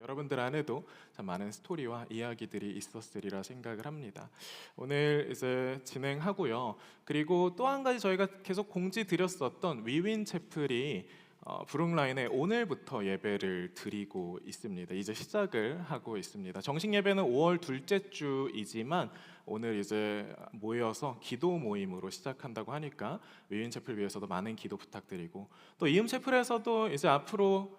여러분들 안에도 참 많은 스토리와 이야기들이 있었으리라 생각을 합니다. 오늘 이제 진행하고요. 그리고 또 한 가지 저희가 계속 공지 드렸었던 위윈 채플이 브룩라인에 오늘부터 예배를 드리고 있습니다. 이제 시작을 하고 있습니다. 정식 예배는 5월 둘째 주이지만 오늘 이제 모여서 기도 모임으로 시작한다고 하니까 위윈 채플 위해서도 많은 기도 부탁드리고, 또 이음 채플에서도 이제 앞으로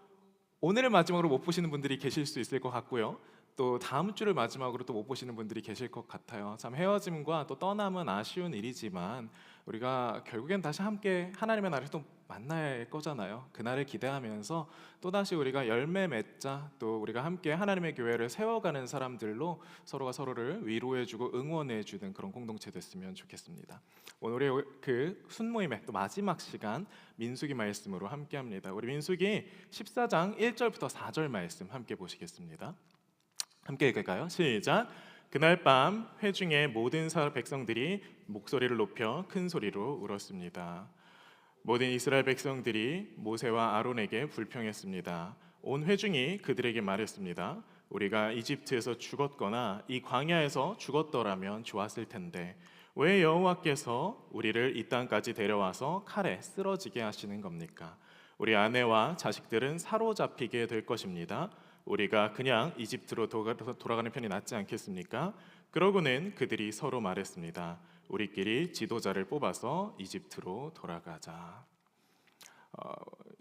오늘을 마지막으로 못 보시는 분들이 계실 수 있을 것 같고요. 또 다음 주를 마지막으로 또 못 보시는 분들이 계실 것 같아요. 참 헤어짐과 또 떠남은 아쉬운 일이지만 우리가 결국엔 다시 함께 하나님의 나라를 또 만날 거잖아요. 그날을 기대하면서 또다시 우리가 열매 맺자, 또 우리가 함께 하나님의 교회를 세워가는 사람들로 서로가 서로를 위로해주고 응원해주는 그런 공동체 됐으면 좋겠습니다. 오늘의 그 순모임의 또 마지막 시간 민수기 말씀으로 함께합니다. 우리 민수기 14장 1절부터 4절 말씀 함께 보시겠습니다. 함께 읽을까요? 시작. 그날 밤 회중의 모든 백성들이 목소리를 높여 큰 소리로 울었습니다. 모든 이스라엘 백성들이 모세와 아론에게 불평했습니다. 온 회중이 그들에게 말했습니다. 우리가 이집트에서 죽었거나 이 광야에서 죽었더라면 좋았을 텐데 왜 여호와께서 우리를 이 땅까지 데려와서 칼에 쓰러지게 하시는 겁니까? 우리 아내와 자식들은 사로잡히게 될 것입니다. 우리가 그냥 이집트로 돌아가는 편이 낫지 않겠습니까? 그러고는 그들이 서로 말했습니다. 우리끼리 지도자를 뽑아서 이집트로 돌아가자.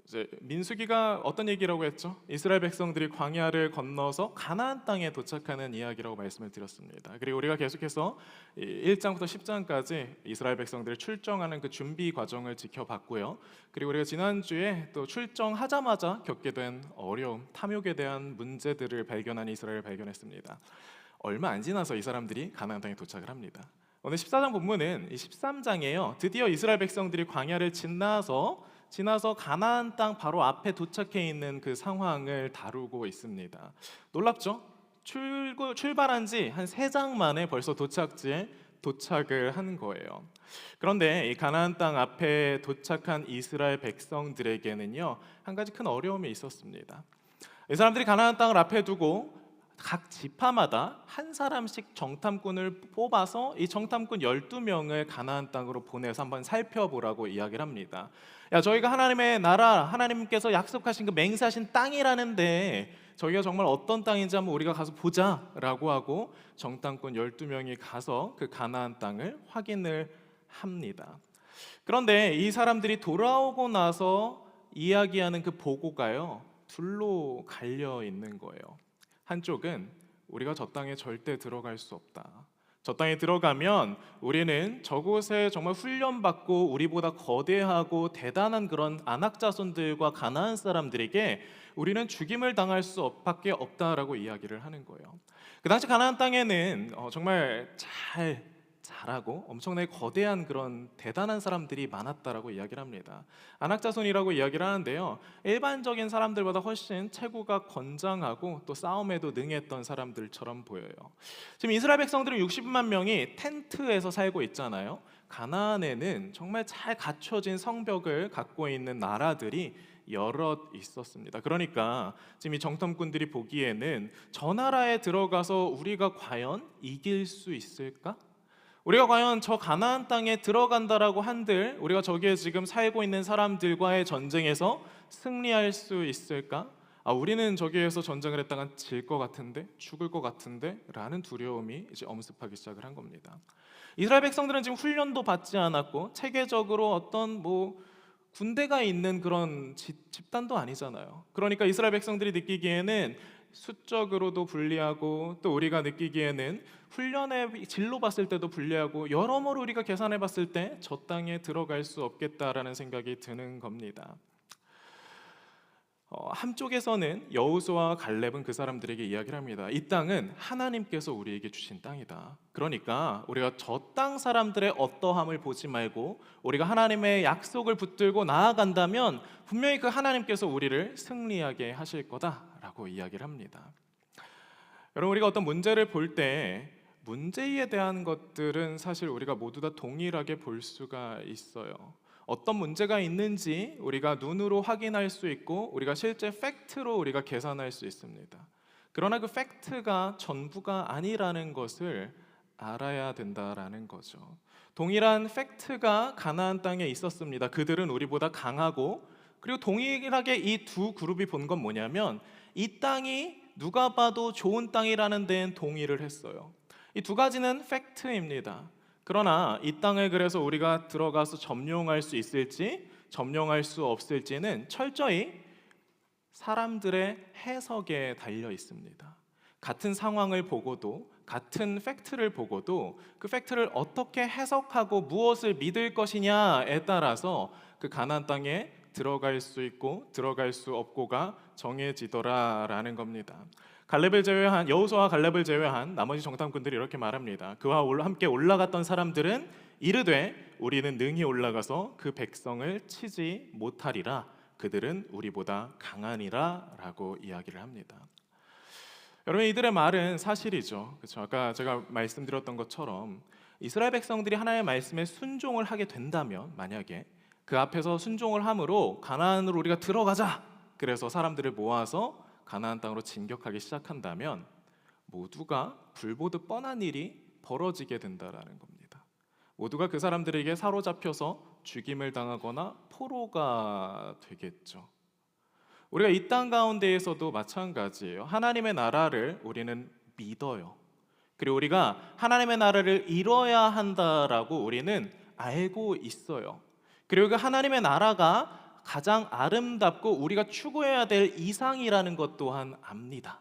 이제 민수기가 어떤 얘기라고 했죠? 이스라엘 백성들이 광야를 건너서 가나안 땅에 도착하는 이야기라고 말씀을 드렸습니다. 그리고 우리가 계속해서 1장부터 10장까지 이스라엘 백성들을 출정하는 그 준비 과정을 지켜봤고요. 그리고 우리가 지난주에 또 출정하자마자 겪게 된 어려움, 탐욕에 대한 문제들을 발견한 이스라엘을 발견했습니다. 얼마 안 지나서 이 사람들이 가나안 땅에 도착을 합니다. 오늘 14장 본문은 이 13장이에요. 드디어 이스라엘 백성들이 광야를 지나서 가나안 땅 바로 앞에 도착해 있는 그 상황을 다루고 있습니다. 놀랍죠? 출발한 지 한 3장 만에 벌써 도착지에 도착을 한 거예요. 그런데 이 가나안 땅 앞에 도착한 이스라엘 백성들에게는요, 한 가지 큰 어려움이 있었습니다. 이 사람들이 가나안 땅을 앞에 두고 각 지파마다 한 사람씩 정탐꾼을 뽑아서 이 정탐꾼 12명을 가나안 땅으로 보내서 한번 살펴보라고 이야기를 합니다. 야, 저희가 하나님의 나라, 하나님께서 약속하신 그 맹세하신 땅이라는데 저희가 정말 어떤 땅인지 한번 우리가 가서 보자라고 하고 정탐꾼 12명이 가서 그 가나안 땅을 확인을 합니다. 그런데 이 사람들이 돌아오고 나서 이야기하는 그 보고가요, 둘로 갈려 있는 거예요. 한쪽은 우리가 저 땅에 절대 들어갈 수 없다. 저 땅에 들어가면 우리는 저곳에 정말 훈련받고 우리보다 거대하고 대단한 그런 아낙 자손들과 가나안 사람들에게 우리는 죽임을 당할 수밖에 없다라고 이야기를 하는 거예요. 그 당시 가나안 땅에는 정말 잘하고 엄청나게 거대한 그런 대단한 사람들이 많았다라고 이야기를 합니다. 아낙자손이라고 이야기를 하는데요, 일반적인 사람들보다 훨씬 체구가 건장하고 또 싸움에도 능했던 사람들처럼 보여요. 지금 이스라엘 백성들은 60만 명이 텐트에서 살고 있잖아요. 가나안에는 정말 잘 갖춰진 성벽을 갖고 있는 나라들이 여럿 있었습니다. 그러니까 지금 이 정탐꾼들이 보기에는 저 나라에 들어가서 우리가 과연 이길 수 있을까? 우리가 과연 저 가나안 땅에 들어간다라고 한들 우리가 저기에 지금 살고 있는 사람들과의 전쟁에서 승리할 수 있을까? 우리는 저기에서 전쟁을 했다가 질 것 같은데, 죽을 것 같은데 라는 두려움이 이제 엄습하기 시작을 한 겁니다. 이스라엘 백성들은 지금 훈련도 받지 않았고 체계적으로 어떤 군대가 있는 그런 집단도 아니잖아요. 그러니까 이스라엘 백성들이 느끼기에는 수적으로도 불리하고 또 우리가 느끼기에는 훈련의 질로 봤을 때도 불리하고 여러모로 우리가 계산해 봤을 때 저 땅에 들어갈 수 없겠다라는 생각이 드는 겁니다. 한쪽에서는 여호수아와 갈렙은 그 사람들에게 이야기를 합니다. 이 땅은 하나님께서 우리에게 주신 땅이다. 그러니까 우리가 저 땅 사람들의 어떠함을 보지 말고 우리가 하나님의 약속을 붙들고 나아간다면 분명히 그 하나님께서 우리를 승리하게 하실 거다라고 이야기를 합니다. 여러분, 우리가 어떤 문제를 볼 때 문제에 대한 것들은 사실 우리가 모두 다 동일하게 볼 수가 있어요. 어떤 문제가 있는지 우리가 눈으로 확인할 수 있고 우리가 실제 팩트로 우리가 계산할 수 있습니다. 그러나 그 팩트가 전부가 아니라는 것을 알아야 된다라는 거죠. 동일한 팩트가 가나안 땅에 있었습니다. 그들은 우리보다 강하고, 그리고 동일하게 이 두 그룹이 본 건 뭐냐면 이 땅이 누가 봐도 좋은 땅이라는 데엔 동의를 했어요. 이 두 가지는 팩트입니다. 그러나 이 땅을 그래서 우리가 들어가서 점령할 수 있을지 점령할 수 없을지는 철저히 사람들의 해석에 달려 있습니다. 같은 상황을 보고도, 같은 팩트를 보고도 그 팩트를 어떻게 해석하고 무엇을 믿을 것이냐에 따라서 그 가나안 땅에 들어갈 수 있고 들어갈 수 없고가 정해지더라라는 겁니다. 갈렙을 제외한, 여호수아와 갈렙을 제외한 나머지 정탐꾼들이 이렇게 말합니다. 그와 함께 올라갔던 사람들은 이르되 우리는 능히 올라가서 그 백성을 치지 못하리라. 그들은 우리보다 강하니라 라고 이야기를 합니다. 여러분, 이들의 말은 사실이죠. 그렇죠? 아까 제가 말씀드렸던 것처럼 이스라엘 백성들이 하나님의 말씀에 순종을 하게 된다면, 만약에 그 앞에서 순종을 함으로 가나안으로 우리가 들어가자, 그래서 사람들을 모아서 가나안 땅으로 진격하기 시작한다면 모두가 불보듯 뻔한 일이 벌어지게 된다라는 겁니다. 모두가 그 사람들에게 사로잡혀서 죽임을 당하거나 포로가 되겠죠. 우리가 이 땅 가운데에서도 마찬가지예요. 하나님의 나라를 우리는 믿어요. 그리고 우리가 하나님의 나라를 이뤄야 한다라고 우리는 알고 있어요. 그리고 그 하나님의 나라가 가장 아름답고 우리가 추구해야 될 이상이라는 것 또한 압니다.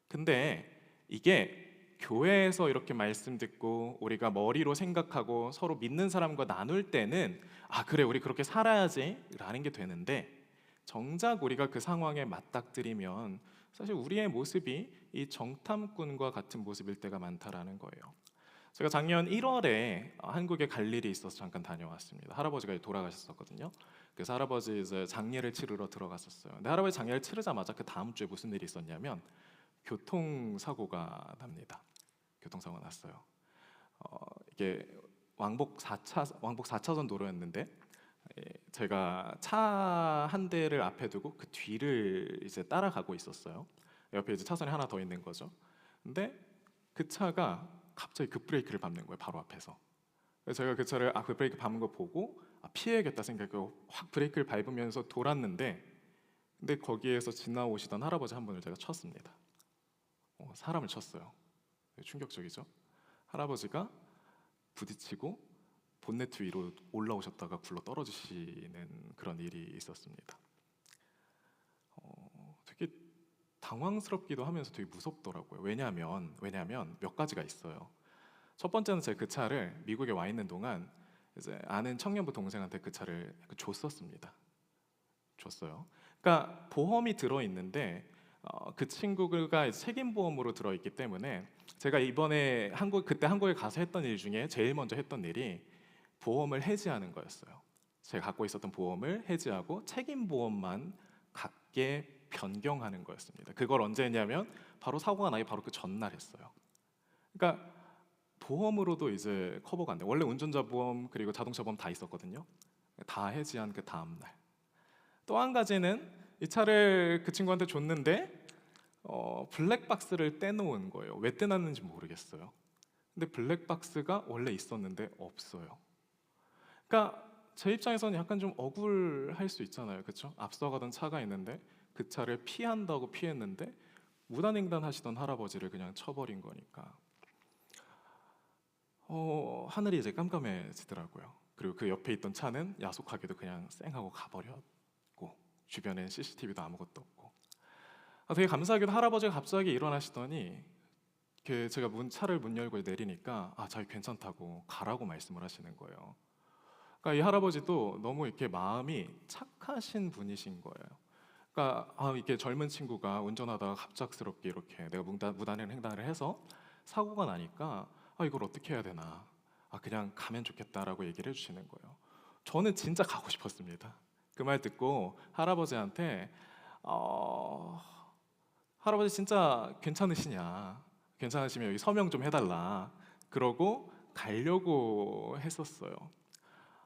근데 이게 교회에서 이렇게 말씀 듣고 우리가 머리로 생각하고 서로 믿는 사람과 나눌 때는 아, 그래, 우리 그렇게 살아야지 라는 게 되는데, 정작 우리가 그 상황에 맞닥뜨리면 사실 우리의 모습이 이 정탐꾼과 같은 모습일 때가 많다라는 거예요. 제가 작년 1월에 한국에 갈 일이 있어서 잠깐 다녀왔습니다. 할아버지가 돌아가셨었거든요. 그래서 할아버지 이제 장례를 치르러 들어갔었어요. 근데 할아버지 장례를 치르자마자 그 다음 주에 무슨 일이 있었냐면 교통사고가 납니다. 교통사고가 났어요. 이게 왕복 4차선 도로였는데 제가 차 한 대를 앞에 두고 그 뒤를 이제 따라가고 있었어요. 옆에 이제 차선이 하나 더 있는 거죠. 근데 그 차가 갑자기 급브레이크를 밟는 거예요, 바로 앞에서. 그래서 제가 그 차를 급브레이크 밟는 거 보고 피해야겠다 생각하고 확 브레이크를 밟으면서 돌았는데, 근데 거기에서 지나오시던 할아버지 한 분을 제가 쳤습니다. 사람을 쳤어요. 충격적이죠. 할아버지가 부딪히고 본네트 위로 올라오셨다가 굴러 떨어지시는 그런 일이 있었습니다. 되게 당황스럽기도 하면서 되게 무섭더라고요. 왜냐하면 몇 가지가 있어요. 첫 번째는 제가 그 차를 미국에 와 있는 동안 이제 아는 청년부 동생한테 그 차를 줬었습니다. 줬어요. 그러니까 보험이 들어 있는데 그 친구가 책임 보험으로 들어 있기 때문에 제가 이번에 그때 한국에 가서 했던 일 중에 제일 먼저 했던 일이 보험을 해지하는 거였어요. 제가 갖고 있었던 보험을 해지하고 책임 보험만 갖게 변경하는 거였습니다. 그걸 언제 했냐면 바로 사고가 나기 바로 그 전날 했어요. 그러니까 보험으로도 이제 커버가 안 돼. 원래 운전자 보험 그리고 자동차 보험 다 있었거든요. 다 해지한 그 다음 날. 또 한 가지는 이 차를 그 친구한테 줬는데 블랙박스를 떼놓은 거예요. 왜 떼놨는지 모르겠어요. 근데 블랙박스가 원래 있었는데 없어요. 그러니까 제 입장에서는 약간 좀 억울할 수 있잖아요, 그렇죠? 앞서가던 차가 있는데 그 차를 피한다고 피했는데 무단횡단하시던 할아버지를 그냥 쳐버린 거니까 하늘이 이제 깜깜해지더라고요. 그리고 그 옆에 있던 차는 야속하게도 그냥 쌩하고 가버렸고 주변엔 CCTV도 아무것도 없고 되게 감사하게도 할아버지가 갑자기 일어나시더니 제가 차를 문 열고 내리니까 자기 괜찮다고 가라고 말씀을 하시는 거예요. 그러니까 이 할아버지도 너무 이렇게 마음이 착하신 분이신 거예요. 그러니까 이렇게 젊은 친구가 운전하다가 갑작스럽게 이렇게 내가 무단횡 횡단을 해서 사고가 나니까 이걸 어떻게 해야 되나, 그냥 가면 좋겠다라고 얘기를 해주시는 거예요. 저는 진짜 가고 싶었습니다. 그 말 듣고 할아버지한테 할아버지 진짜 괜찮으시면 여기 서명 좀 해달라 그러고 가려고 했었어요.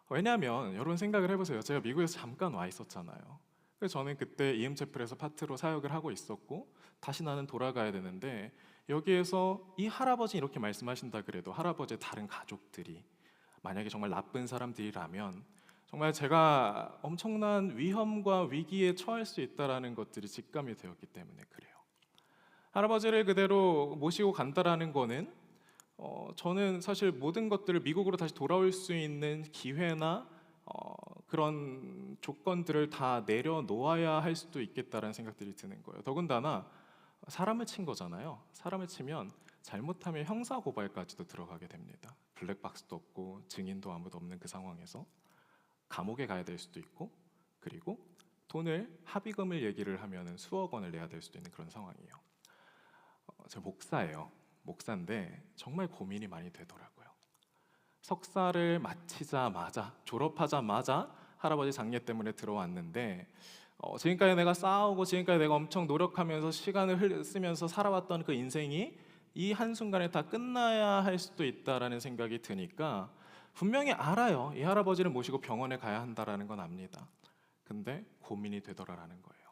왜냐하면 여러분 생각을 해보세요. 제가 미국에서 잠깐 와 있었잖아요. 그래서 저는 그때 EM채플에서 파트로 사역을 하고 있었고 다시 나는 돌아가야 되는데 여기에서 이 할아버지 이렇게 말씀하신다 그래도 할아버지의 다른 가족들이 만약에 정말 나쁜 사람들이라면 정말 제가 엄청난 위험과 위기에 처할 수 있다라는 것들이 직감이 되었기 때문에 그래요. 할아버지를 그대로 모시고 간다라는 거는 저는 사실 모든 것들을 미국으로 다시 돌아올 수 있는 기회나 그런 조건들을 다 내려놓아야 할 수도 있겠다라는 생각들이 드는 거예요. 더군다나 사람을 친 거잖아요. 사람을 치면 잘못하면 형사 고발까지도 들어가게 됩니다. 블랙박스도 없고 증인도 아무도 없는 그 상황에서 감옥에 가야 될 수도 있고 그리고 돈을 합의금을 얘기를 하면은 수억 원을 내야 될 수도 있는 그런 상황이에요. 제가 목사예요. 목사인데 정말 고민이 많이 되더라고요. 석사를 마치자마자 졸업하자마자 할아버지 장례 때문에 들어왔는데 지금까지 내가 싸우고 지금까지 내가 엄청 노력하면서 시간을 쓰면서 살아왔던 그 인생이 이 한순간에 다 끝나야 할 수도 있다라는 생각이 드니까 분명히 알아요. 이 할아버지를 모시고 병원에 가야 한다라는 건 압니다. 근데 고민이 되더라라는 거예요.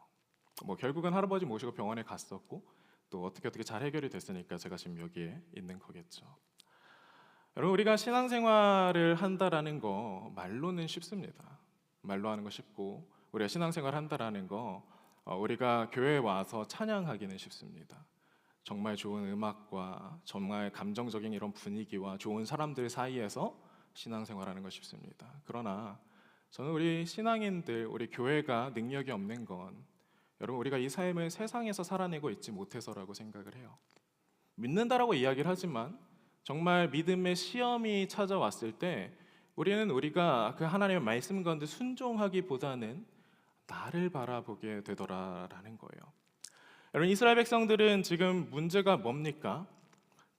뭐 결국은 할아버지 모시고 병원에 갔었고 또 어떻게 잘 해결이 됐으니까 제가 지금 여기에 있는 거겠죠. 여러분 우리가 신앙생활을 한다라는 거 말로는 쉽습니다. 말로 하는 거 쉽고 우리가 신앙생활 한다라는 거 우리가 교회에 와서 찬양하기는 쉽습니다. 정말 좋은 음악과 정말 감정적인 이런 분위기와 좋은 사람들 사이에서 신앙생활하는 거 쉽습니다. 그러나 저는 우리 신앙인들, 우리 교회가 능력이 없는 건 여러분 우리가 이 삶을 세상에서 살아내고 있지 못해서라고 생각을 해요. 믿는다라고 이야기를 하지만 정말 믿음의 시험이 찾아왔을 때 우리가 그 하나님의 말씀 가운데 순종하기보다는 나를 바라보게 되더라라는 거예요. 여러분 이스라엘 백성들은 지금 문제가 뭡니까?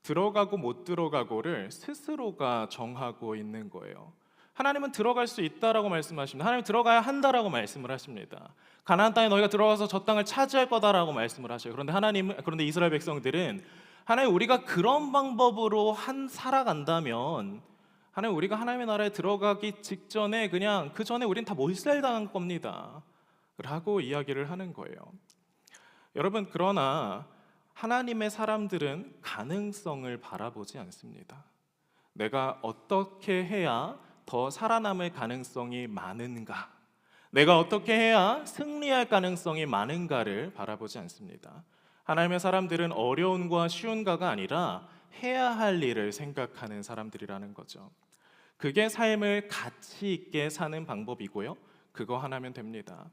들어가고 못 들어가고를 스스로가 정하고 있는 거예요. 하나님은 들어갈 수 있다라고 말씀하십니다. 하나님 들어가야 한다라고 말씀을 하십니다. 가나안 땅에 너희가 들어가서 저 땅을 차지할 거다라고 말씀을 하셔요. 그런데 이스라엘 백성들은 하나님 우리가 그런 방법으로 살아간다면 하나님 우리가 하나님의 나라에 들어가기 직전에 그냥 그 전에 우린 다 몰살당한 겁니다. 라고 이야기를 하는 거예요. 여러분 그러나 하나님의 사람들은 가능성을 바라보지 않습니다. 내가 어떻게 해야 더 살아남을 가능성이 많은가? 내가 어떻게 해야 승리할 가능성이 많은가를 바라보지 않습니다. 하나님의 사람들은 어려움과 쉬운가가 아니라 해야 할 일을 생각하는 사람들이라는 거죠. 그게 삶을 가치 있게 사는 방법이고요. 그거 하나면 됩니다.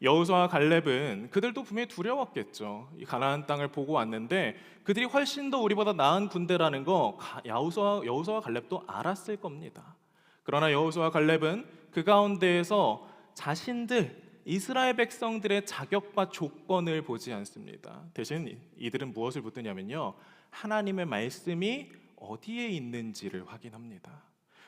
여호수아와 갈렙은 그들도 분명히 두려웠겠죠. 이 가나안 땅을 보고 왔는데 그들이 훨씬 더 우리보다 나은 군대라는 거 여호수아와 갈렙도 알았을 겁니다. 그러나 여호수아와 갈렙은 그 가운데에서 자신들 이스라엘 백성들의 자격과 조건을 보지 않습니다. 대신 이들은 무엇을 붙드냐면요, 하나님의 말씀이 어디에 있는지를 확인합니다.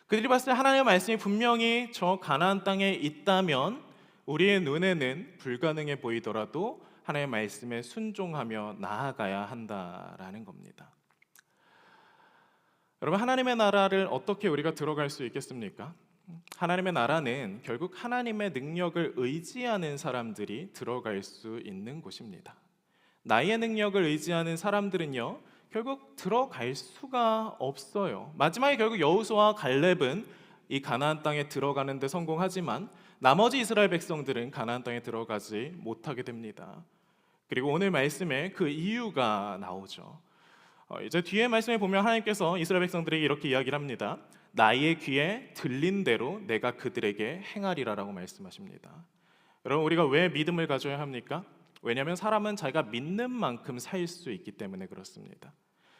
그들이 봤을 때 하나님의 말씀이 분명히 저 가나안 땅에 있다면 우리의 눈에는 불가능해 보이더라도 하나님의 말씀에 순종하며 나아가야 한다라는 겁니다. 여러분 하나님의 나라를 어떻게 우리가 들어갈 수 있겠습니까? 하나님의 나라는 결국 하나님의 능력을 의지하는 사람들이 들어갈 수 있는 곳입니다. 나의 능력을 의지하는 사람들은요 결국 들어갈 수가 없어요. 마지막에 결국 여호수아와 갈렙은 이 가나안 땅에 들어가는 데 성공하지만 나머지 이스라엘 백성들은 가나안 땅에 들어가지 못하게 됩니다. 그리고 오늘 말씀에 그 이유가 나오죠. 이제 뒤에 말씀에 보면 하나님께서 이스라엘 백성들에게 이렇게 이야기를 합니다. 나의 귀에 들린 대로 내가 그들에게 행하리라라고 말씀하십니다. 여러분 우리가 왜 믿음을 가져야 합니까? 왜냐하면 사람은 자기가 믿는 만큼 살 수 있기 때문에 그렇습니다.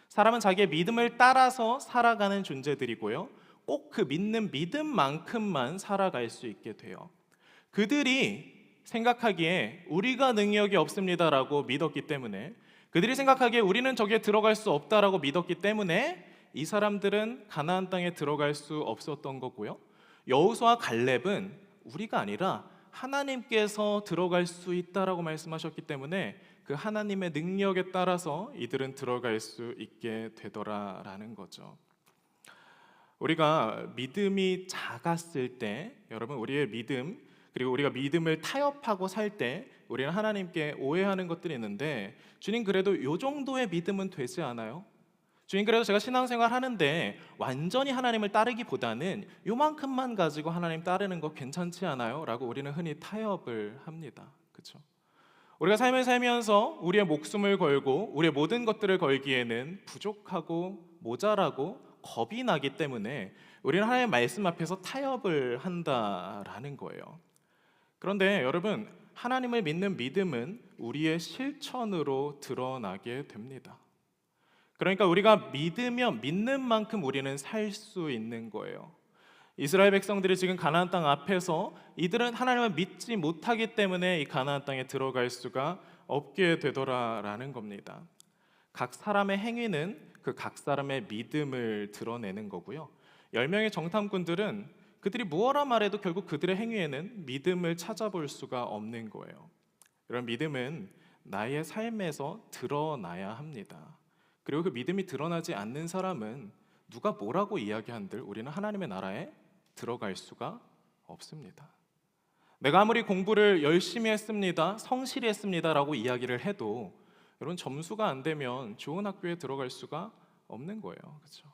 사람은 자기의 믿음을 따라서 살아가는 존재들이고요. 꼭 그 믿는 믿음만큼만 살아갈 수 있게 돼요. 그들이 생각하기에 우리가 능력이 없습니다라고 믿었기 때문에 그들이 생각하기에 우리는 저기에 들어갈 수 없다라고 믿었기 때문에 이 사람들은 가나안 땅에 들어갈 수 없었던 거고요. 여호수아와 갈렙은 우리가 아니라 하나님께서 들어갈 수 있다라고 말씀하셨기 때문에 그 하나님의 능력에 따라서 이들은 들어갈 수 있게 되더라라는 거죠. 우리가 믿음이 작았을 때 여러분 우리의 믿음 그리고 우리가 믿음을 타협하고 살 때 우리는 하나님께 오해하는 것들이 있는데, 주님 그래도 요 정도의 믿음은 되지 않아요? 주님 그래도 제가 신앙생활 하는데 완전히 하나님을 따르기보다는 요만큼만 가지고 하나님 따르는 거 괜찮지 않아요? 라고 우리는 흔히 타협을 합니다. 그렇죠? 우리가 삶을 살면서 우리의 목숨을 걸고 우리의 모든 것들을 걸기에는 부족하고 모자라고 겁이 나기 때문에 우리는 하나님의 말씀 앞에서 타협을 한다라는 거예요. 그런데 여러분, 하나님을 믿는 믿음은 우리의 실천으로 드러나게 됩니다. 그러니까 우리가 믿으면 믿는 만큼 우리는 살 수 있는 거예요. 이스라엘 백성들이 지금 가나안 땅 앞에서 이들은 하나님을 믿지 못하기 때문에 이 가나안 땅에 들어갈 수가 없게 되더라라는 겁니다. 각 사람의 행위는 그 각 사람의 믿음을 드러내는 거고요. 10명의 정탐꾼들은 그들이 무엇라 말해도 결국 그들의 행위에는 믿음을 찾아볼 수가 없는 거예요. 이런 믿음은 나의 삶에서 드러나야 합니다. 그리고 그 믿음이 드러나지 않는 사람은 누가 뭐라고 이야기한들 우리는 하나님의 나라에 들어갈 수가 없습니다. 내가 아무리 공부를 열심히 했습니다, 성실히 했습니다라고 이야기를 해도 여러분 점수가 안 되면 좋은 학교에 들어갈 수가 없는 거예요. 그렇죠?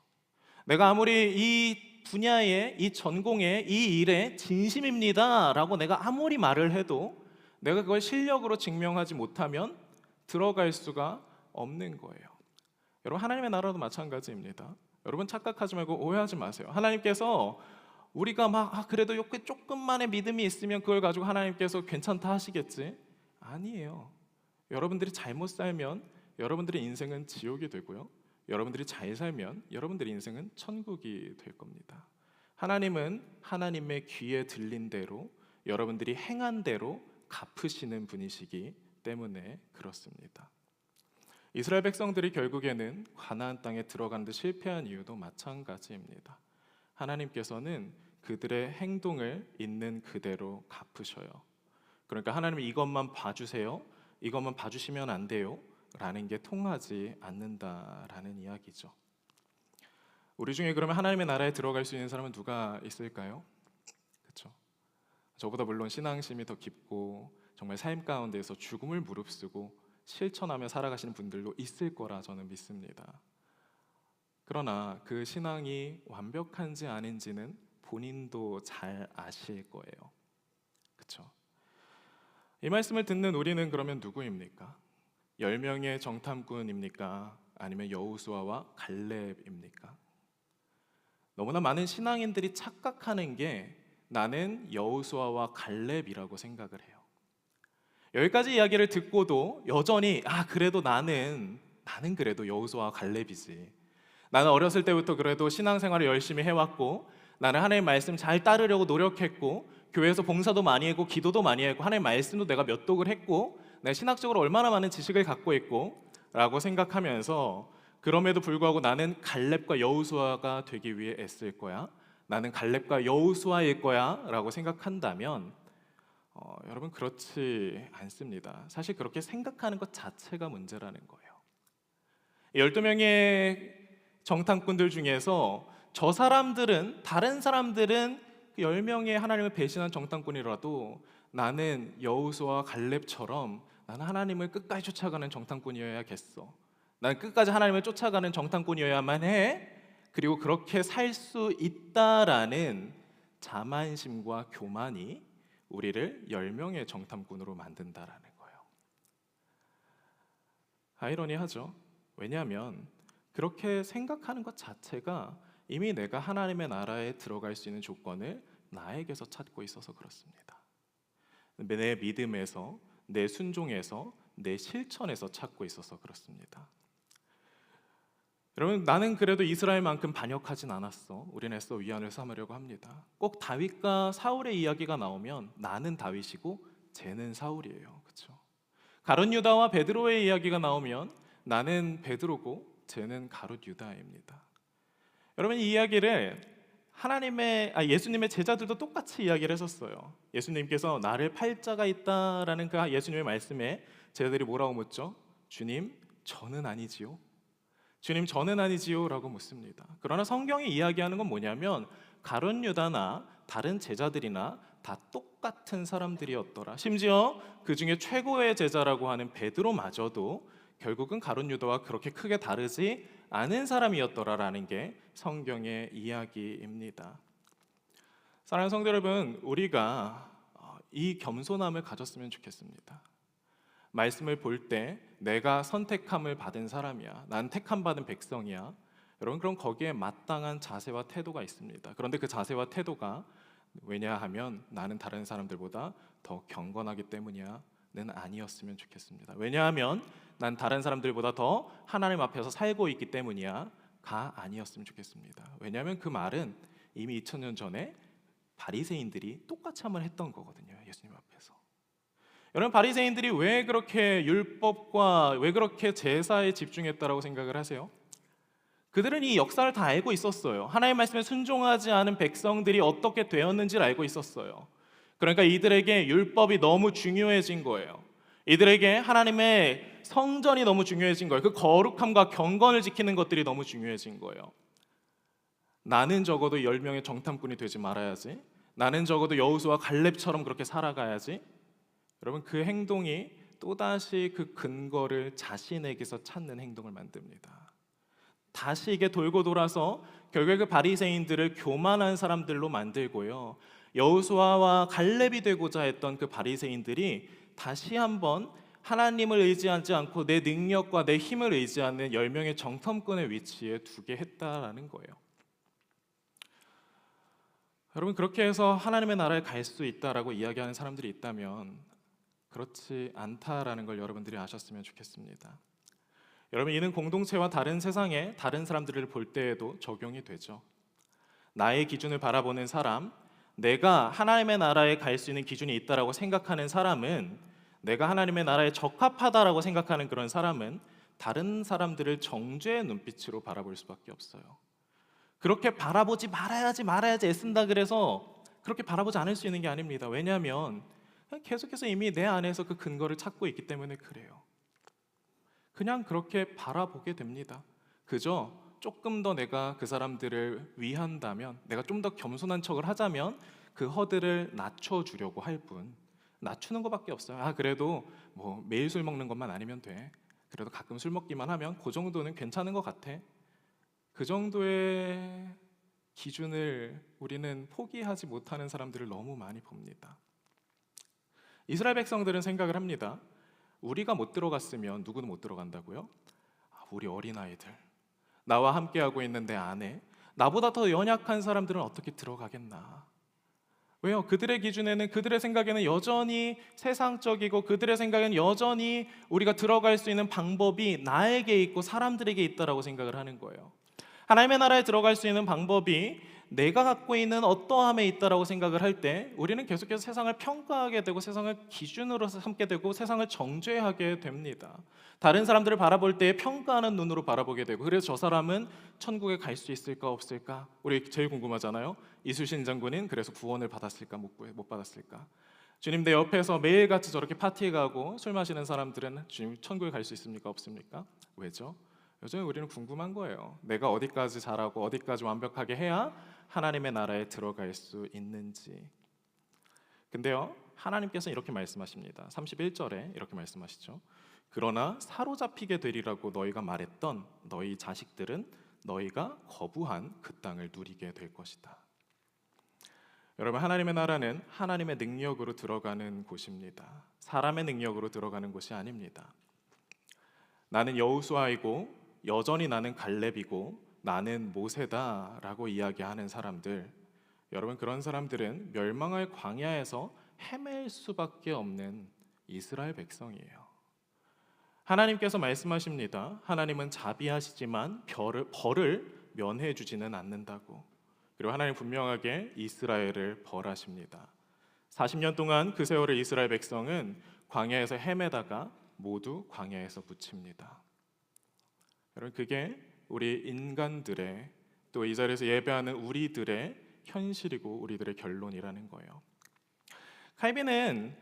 내가 아무리 이 분야에, 이 전공에, 이 일에 진심입니다라고 내가 아무리 말을 해도 내가 그걸 실력으로 증명하지 못하면 들어갈 수가 없는 거예요. 여러분, 하나님의 나라도 마찬가지입니다. 여러분 착각하지 말고 오해하지 마세요. 하나님께서 우리가 막 그래도 이렇게 조금만의 믿음이 있으면 그걸 가지고 하나님께서 괜찮다 하시겠지? 아니에요. 여러분들이 잘못 살면 여러분들의 인생은 지옥이 되고요, 여러분들이 잘 살면 여러분들의 인생은 천국이 될 겁니다. 하나님은 하나님의 귀에 들린 대로 여러분들이 행한 대로 갚으시는 분이시기 때문에 그렇습니다. 이스라엘 백성들이 결국에는 가나안 땅에 들어가는 데 실패한 이유도 마찬가지입니다. 하나님께서는 그들의 행동을 있는 그대로 갚으셔요. 그러니까 하나님이 이것만 봐주세요, 이것만 봐주시면 안 돼요 라는 게 통하지 않는다라는 이야기죠. 우리 중에 그러면 하나님의 나라에 들어갈 수 있는 사람은 누가 있을까요? 그렇죠? 저보다 물론 신앙심이 더 깊고 정말 삶 가운데에서 죽음을 무릅쓰고 실천하며 살아가시는 분들도 있을 거라 저는 믿습니다. 그러나 그 신앙이 완벽한지 아닌지는 본인도 잘 아실 거예요. 그렇죠? 이 말씀을 듣는 우리는 그러면 누구입니까? 10명의 정탐꾼입니까? 아니면 여호수아와 갈렙입니까? 너무나 많은 신앙인들이 착각하는 게 나는 여호수아와 갈렙이라고 생각을 해요. 여기까지 이야기를 듣고도 여전히 그래도 나는 그래도 여호수아와 갈렙이지. 나는 어렸을 때부터 그래도 신앙생활을 열심히 해왔고 나는 하나님의 말씀 잘 따르려고 노력했고 교회에서 봉사도 많이 했고 기도도 많이 했고 하나님의 말씀도 내가 몇 독을 했고 내가 신학적으로 얼마나 많은 지식을 갖고 있고 라고 생각하면서 그럼에도 불구하고 나는 갈렙과 여호수아가 되기 위해 애쓸 거야, 나는 갈렙과 여호수아일 거야 라고 생각한다면 여러분 그렇지 않습니다. 사실 그렇게 생각하는 것 자체가 문제라는 거예요. 12명의 정탐꾼들 중에서 저 사람들은, 다른 사람들은 10명의 하나님을 배신한 정탐꾼이라도 나는 여호수아와 갈렙처럼 나는 하나님을 끝까지 쫓아가는 정탐꾼이어야겠어, 나는 끝까지 하나님을 쫓아가는 정탐꾼이어야만 해, 그리고 그렇게 살 수 있다라는 자만심과 교만이 우리를 10명의 정탐꾼으로 만든다라는 거예요. 아이러니하죠. 왜냐하면 그렇게 생각하는 것 자체가 이미 내가 하나님의 나라에 들어갈 수 있는 조건을 나에게서 찾고 있어서 그렇습니다. 내 믿음에서, 내 순종에서, 내 실천에서 찾고 있어서 그렇습니다. 여러분, 나는 그래도 이스라엘만큼 반역하진 않았어. 우리는 애써 위안을 삼으려고 합니다. 꼭 다윗과 사울의 이야기가 나오면 나는 다윗이고 쟤는 사울이에요. 그렇죠? 가룟 유다와 베드로의 이야기가 나오면 나는 베드로고 쟤는 가룟 유다입니다. 여러분, 이 이야기를 예수님의 제자들도 똑같이 이야기를 했었어요. 예수님께서 나를 팔 자가 있다라는 그 예수님의 말씀에 제자들이 뭐라고 묻죠? 주님, 저는 아니지요. 주님, 저는 아니지요 라고 묻습니다. 그러나 성경이 이야기하는 건 뭐냐면 가룟 유다나 다른 제자들이나 다 똑같은 사람들이었더라. 심지어 그 중에 최고의 제자라고 하는 베드로마저도 결국은 가룟 유다와 그렇게 크게 다르지 않은 사람이었더라라는 게 성경의 이야기입니다. 사랑하는 성도 여러분, 우리가 이 겸손함을 가졌으면 좋겠습니다. 말씀을 볼 때 내가 선택함을 받은 사람이야, 난 택함 받은 백성이야, 여러분, 그럼 거기에 마땅한 자세와 태도가 있습니다. 그런데 그 자세와 태도가 왜냐하면 나는 다른 사람들보다 더 경건하기 때문이야는 아니었으면 좋겠습니다. 왜냐하면 난 다른 사람들보다 더 하나님 앞에서 살고 있기 때문이야가 아니었으면 좋겠습니다. 왜냐하면 그 말은 이미 2000년 전에 바리새인들이 똑같이 한번 했던 거거든요. 예수님 앞에서. 여러분, 바리새인들이 왜 그렇게 율법과 왜 그렇게 제사에 집중했다라고 생각을 하세요? 그들은 이 역사를 다 알고 있었어요. 하나님의 말씀에 순종하지 않은 백성들이 어떻게 되었는지를 알고 있었어요. 그러니까 이들에게 율법이 너무 중요해진 거예요. 이들에게 하나님의 성전이 너무 중요해진 거예요. 그 거룩함과 경건을 지키는 것들이 너무 중요해진 거예요. 나는 적어도 10명의 정탐꾼이 되지 말아야지. 나는 적어도 여호수아 갈렙처럼 그렇게 살아가야지. 여러분, 그 행동이 또다시 그 근거를 자신에게서 찾는 행동을 만듭니다. 다시 이게 돌고 돌아서 결국에 그 바리새인들을 교만한 사람들로 만들고요, 여호수아와 갈렙이 되고자 했던 그 바리새인들이 다시 한번 하나님을 의지하지 않고 내 능력과 내 힘을 의지하는 10명의 정탐꾼의 위치에 두게 했다라는 거예요. 여러분, 그렇게 해서 하나님의 나라에 갈 수 있다라고 이야기하는 사람들이 있다면 그렇지 않다라는 걸 여러분들이 아셨으면 좋겠습니다. 여러분, 이는 공동체와 다른 세상에 다른 사람들을 볼 때에도 적용이 되죠. 나의 기준을 바라보는 사람, 내가 하나님의 나라에 갈 수 있는 기준이 있다라고 생각하는 사람은, 내가 하나님의 나라에 적합하다라고 생각하는 그런 사람은 다른 사람들을 정죄의 눈빛으로 바라볼 수밖에 없어요. 그렇게 바라보지 말아야지 애쓴다 그래서 그렇게 바라보지 않을 수 있는 게 아닙니다. 왜냐하면 계속해서 이미 내 안에서 그 근거를 찾고 있기 때문에 그래요. 그냥 그렇게 바라보게 됩니다. 그저 조금 더 내가 그 사람들을 위한다면, 내가 좀 더 겸손한 척을 하자면 그 허들을 낮춰주려고 할 뿐, 낮추는 것밖에 없어요. 그래도 뭐 매일 술 먹는 것만 아니면 돼. 그래도 가끔 술 먹기만 하면 그 정도는 괜찮은 것 같아. 그 정도의 기준을 우리는 포기하지 못하는 사람들을 너무 많이 봅니다. 이스라엘 백성들은 생각을 합니다. 우리가 못 들어갔으면 누구는 못 들어간다고요? 우리 어린아이들, 나와 함께하고 있는 내 아내, 나보다 더 연약한 사람들은 어떻게 들어가겠나? 왜요? 그들의 기준에는, 그들의 생각에는 여전히 세상적이고, 그들의 생각에는 여전히 우리가 들어갈 수 있는 방법이 나에게 있고 사람들에게 있다라고 생각을 하는 거예요. 하나님의 나라에 들어갈 수 있는 방법이 내가 갖고 있는 어떠함에 있다라고 생각을 할 때 우리는 계속해서 세상을 평가하게 되고 세상을 기준으로 삼게 되고 세상을 정죄하게 됩니다. 다른 사람들을 바라볼 때 평가하는 눈으로 바라보게 되고, 그래서 저 사람은 천국에 갈 수 있을까 없을까? 우리 제일 궁금하잖아요. 이순신 장군은 그래서 구원을 받았을까 못 받았을까? 주님, 내 옆에서 매일같이 저렇게 파티에 가고 술 마시는 사람들은 주님 천국에 갈 수 있습니까 없습니까? 왜죠? 요즘에 우리는 궁금한 거예요. 내가 어디까지 잘하고 어디까지 완벽하게 해야 하나님의 나라에 들어갈 수 있는지. 근데요, 하나님께서 이렇게 말씀하십니다. 31절에 이렇게 말씀하시죠. 그러나 사로잡히게 되리라고 너희가 말했던 너희 자식들은 너희가 거부한 그 땅을 누리게 될 것이다. 여러분, 하나님의 나라는 하나님의 능력으로 들어가는 곳입니다. 사람의 능력으로 들어가는 곳이 아닙니다. 나는 여호수아이고 여전히 나는 갈렙이고 나는 모세다라고 이야기하는 사람들, 여러분, 그런 사람들은 멸망할 광야에서 헤맬 수밖에 없는 이스라엘 백성이에요. 하나님께서 말씀하십니다. 하나님은 자비하시지만 벌을 면해 주지는 않는다고. 그리고 하나님 분명하게 이스라엘을 벌하십니다. 40년 동안 그 세월의 이스라엘 백성은 광야에서 헤매다가 모두 광야에서 묻힙니다. 여러분, 그게 우리 인간들의, 또 이 자리에서 예배하는 우리들의 현실이고 우리들의 결론이라는 거예요. 칼빈은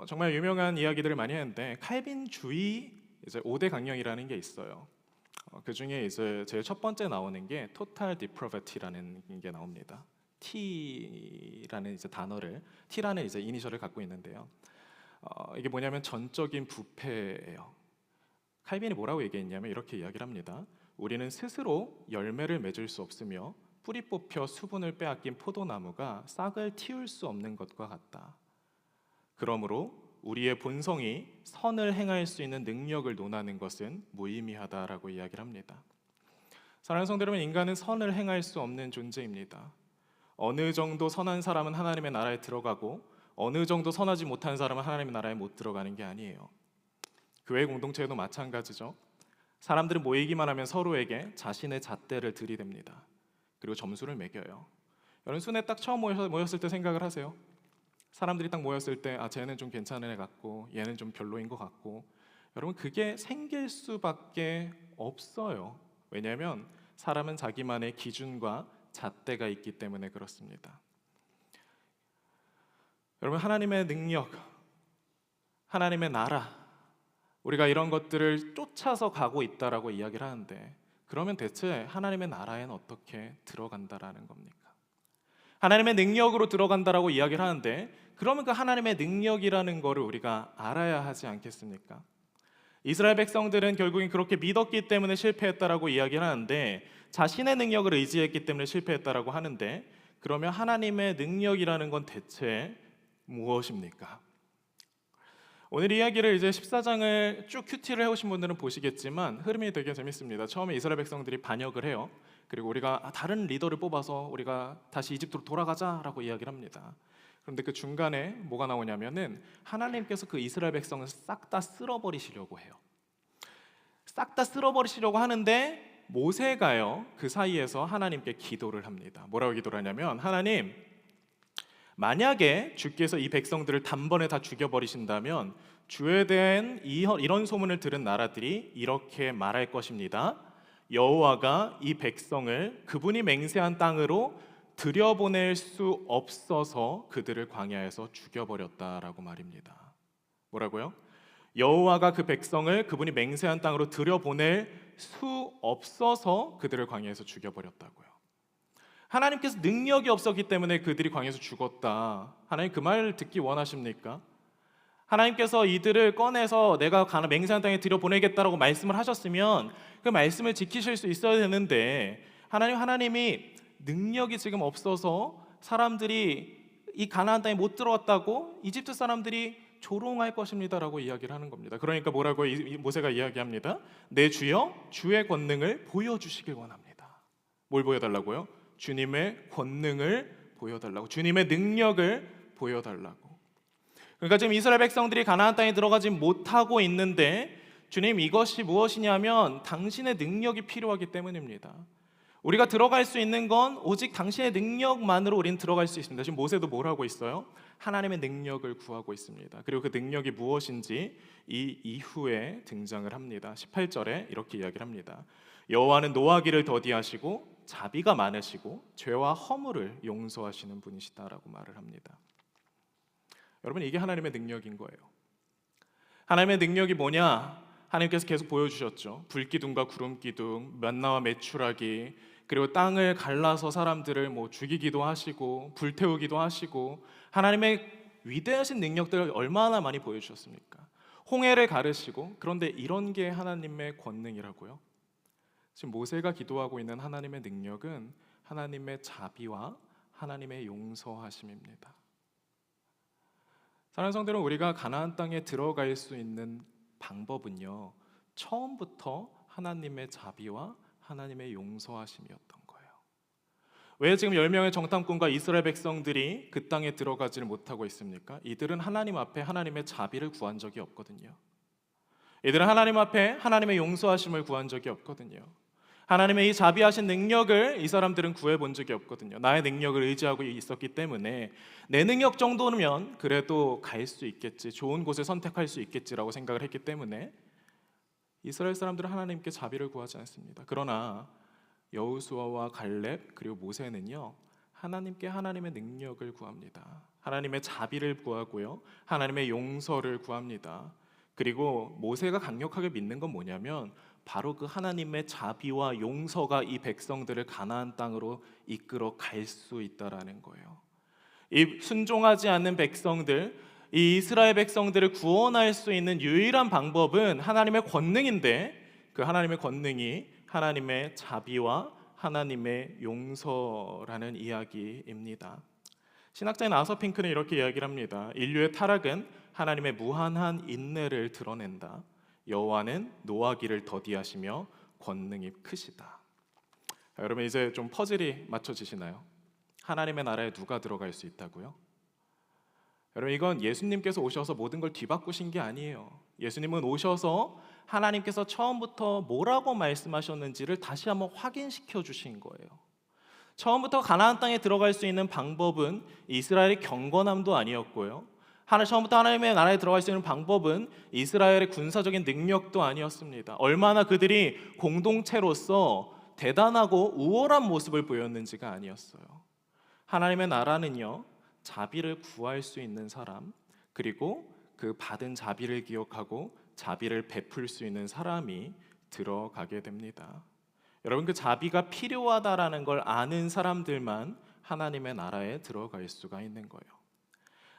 정말 유명한 이야기들을 많이 하는데 칼빈주의 이제 5대 강령이라는 게 있어요. 그 중에 이제 제일 첫 번째 나오는 게 토탈 디프로버티라는 게 나옵니다. T라는 이제 단어를 T라는 이제 이니셜을 갖고 있는데요. 이게 뭐냐면 전적인 부패예요. 칼빈이 뭐라고 얘기했냐면 이렇게 이야기를 합니다. 우리는 스스로 열매를 맺을 수 없으며 뿌리 뽑혀 수분을 빼앗긴 포도나무가 싹을 틔울 수 없는 것과 같다. 그러므로 우리의 본성이 선을 행할 수 있는 능력을 논하는 것은 무의미하다라고 이야기를 합니다. 사랑하는 성도 여러분, 인간은 선을 행할 수 없는 존재입니다. 어느 정도 선한 사람은 하나님의 나라에 들어가고 어느 정도 선하지 못한 사람은 하나님의 나라에 못 들어가는 게 아니에요. 교회 공동체에도 마찬가지죠. 사람들은 모이기만 하면 서로에게 자신의 잣대를 들이댑니다. 그리고 점수를 매겨요. 여러분, 순회 딱 처음 모였을 때 생각을 하세요. 사람들이 딱 모였을 때 쟤는 좀 괜찮은 애 같고 얘는 좀 별로인 것 같고, 여러분 그게 생길 수밖에 없어요. 왜냐하면 사람은 자기만의 기준과 잣대가 있기 때문에 그렇습니다. 여러분, 하나님의 능력, 하나님의 나라, 우리가 이런 것들을 쫓아서 가고 있다라고 이야기를 하는데, 그러면 대체 하나님의 나라에는 어떻게 들어간다라는 겁니까? 하나님의 능력으로 들어간다라고 이야기를 하는데, 그러면 그 하나님의 능력이라는 거를 우리가 알아야 하지 않겠습니까? 이스라엘 백성들은 결국엔 그렇게 믿었기 때문에 실패했다라고 이야기를 하는데, 자신의 능력을 의지했기 때문에 실패했다라고 하는데, 그러면 하나님의 능력이라는 건 대체 무엇입니까? 오늘 이야기를 이제 14장을 쭉 큐티를 해오신 분들은 보시겠지만 흐름이 되게 재밌습니다. 처음에 이스라엘 백성들이 반역을 해요. 그리고 우리가 다른 리더를 뽑아서 우리가 다시 이집트로 돌아가자라고 이야기를 합니다. 그런데 그 중간에 뭐가 나오냐면은 하나님께서 그 이스라엘 백성을 싹 다 쓸어버리시려고 해요. 싹 다 쓸어버리시려고 하는데 모세가요, 그 사이에서 하나님께 기도를 합니다. 뭐라고 기도를 하냐면, 하나님, 만약에 주께서 이 백성들을 단번에 다 죽여버리신다면 주에 대한 이런 소문을 들은 나라들이 이렇게 말할 것입니다. 여호와가 이 백성을 그분이 맹세한 땅으로 들여보낼 수 없어서 그들을 광야에서 죽여버렸다라고 말입니다. 뭐라고요? 여호와가 그 백성을 그분이 맹세한 땅으로 들여보낼 수 없어서 그들을 광야에서 죽여버렸다고요. 하나님께서 능력이 없었기 때문에 그들이 광야에서 죽었다. 하나님 그 말 듣기 원하십니까? 하나님께서 이들을 꺼내서 내가 가나안 맹세한 땅에 들여보내겠다라고 말씀을 하셨으면 그 말씀을 지키실 수 있어야 되는데, 하나님이 능력이 지금 없어서 사람들이 이 가나안 땅에 못 들어왔다고 이집트 사람들이 조롱할 것입니다라고 이야기를 하는 겁니다. 그러니까 뭐라고 모세가 이야기합니다. 내 주여, 주의 권능을 보여주시길 원합니다. 뭘 보여달라고요? 주님의 권능을 보여달라고, 주님의 능력을 보여달라고. 그러니까 지금 이스라엘 백성들이 가나안 땅에 들어가지 못하고 있는데, 주님, 이것이 무엇이냐면 당신의 능력이 필요하기 때문입니다. 우리가 들어갈 수 있는 건 오직 당신의 능력만으로 우리는 들어갈 수 있습니다. 지금 모세도 뭘 하고 있어요? 하나님의 능력을 구하고 있습니다. 그리고 그 능력이 무엇인지 이 이후에 등장을 합니다. 18절에 이렇게 이야기를 합니다. 여호와는 노하기를 더디하시고 자비가 많으시고 죄와 허물을 용서하시는 분이시다라고 말을 합니다. 여러분, 이게 하나님의 능력인 거예요. 하나님의 능력이 뭐냐? 하나님께서 계속 보여주셨죠. 불기둥과 구름기둥, 만나와 메추라기, 그리고 땅을 갈라서 사람들을 죽이기도 하시고 불태우기도 하시고, 하나님의 위대하신 능력들을 얼마나 많이 보여주셨습니까? 홍해를 가르시고. 그런데 이런 게 하나님의 권능이라고요? 지금 모세가 기도하고 있는 하나님의 능력은 하나님의 자비와 하나님의 용서하심입니다. 사랑하는 성도는, 우리가 가나안 땅에 들어갈 수 있는 방법은요, 처음부터 하나님의 자비와 하나님의 용서하심이었던 거예요. 왜 지금 10명의 정탐꾼과 이스라엘 백성들이 그 땅에 들어가지를 못하고 있습니까? 이들은 하나님 앞에 하나님의 자비를 구한 적이 없거든요. 이들은 하나님 앞에 하나님의 용서하심을 구한 적이 없거든요. 하나님의 이 자비하신 능력을 이 사람들은 구해본 적이 없거든요. 나의 능력을 의지하고 있었기 때문에 내 능력 정도면 그래도 갈 수 있겠지, 좋은 곳을 선택할 수 있겠지라고 생각을 했기 때문에 이스라엘 사람들은 하나님께 자비를 구하지 않습니다. 그러나 여호수아와 갈렙 그리고 모세는요, 하나님께 하나님의 능력을 구합니다. 하나님의 자비를 구하고요, 하나님의 용서를 구합니다. 그리고 모세가 강력하게 믿는 건 뭐냐면 바로 그 하나님의 자비와 용서가 이 백성들을 가나안 땅으로 이끌어 갈 수 있다라는 거예요. 이 순종하지 않는 백성들, 이 이스라엘 백성들을 구원할 수 있는 유일한 방법은 하나님의 권능인데, 그 하나님의 권능이 하나님의 자비와 하나님의 용서라는 이야기입니다. 신학자인 아서 핑크는 이렇게 이야기를 합니다. 인류의 타락은 하나님의 무한한 인내를 드러낸다. 여호와는 노하기를 더디하시며 권능이 크시다. 여러분, 이제 좀 퍼즐이 맞춰지시나요? 하나님의 나라에 누가 들어갈 수 있다고요? 여러분, 이건 예수님께서 오셔서 모든 걸 뒤바꾸신 게 아니에요. 예수님은 오셔서 하나님께서 처음부터 뭐라고 말씀하셨는지를 다시 한번 확인시켜 주신 거예요. 처음부터 가나안 땅에 들어갈 수 있는 방법은 이스라엘의 경건함도 아니었고요. 처음부터 하나님의 나라에 들어갈 수 있는 방법은 이스라엘의 군사적인 능력도 아니었습니다. 얼마나 그들이 공동체로서 대단하고 우월한 모습을 보였는지가 아니었어요. 하나님의 나라는요, 자비를 구할 수 있는 사람, 그리고 그 받은 자비를 기억하고 자비를 베풀 수 있는 사람이 들어가게 됩니다. 여러분, 그 자비가 필요하다라는 걸 아는 사람들만 하나님의 나라에 들어갈 수가 있는 거예요.